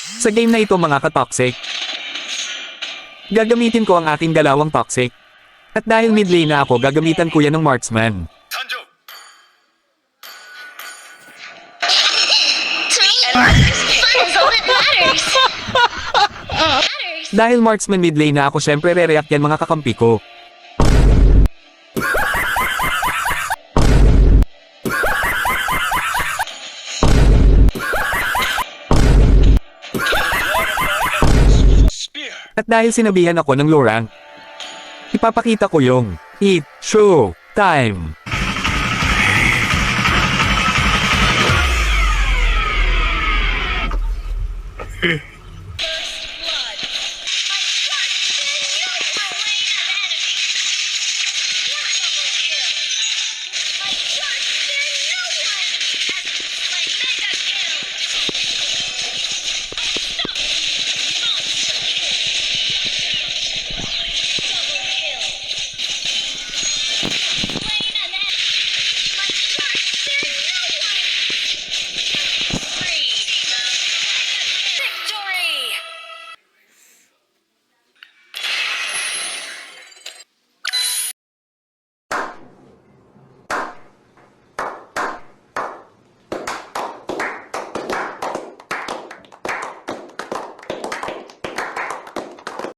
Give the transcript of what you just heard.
Sa game na ito mga ka-toxic, gagamitin ko ang aking dalawang toxic. At dahil mid lane na ako, gagamitan ko yan ng marksman. 단종. To me, fun is all that matters. Dahil marksman mid lane na ako, syempre re-react yan mga kakampi ko. Spear. At dahil sinabihan ako ng low rank, ipapakita ko yung Eat Show Time.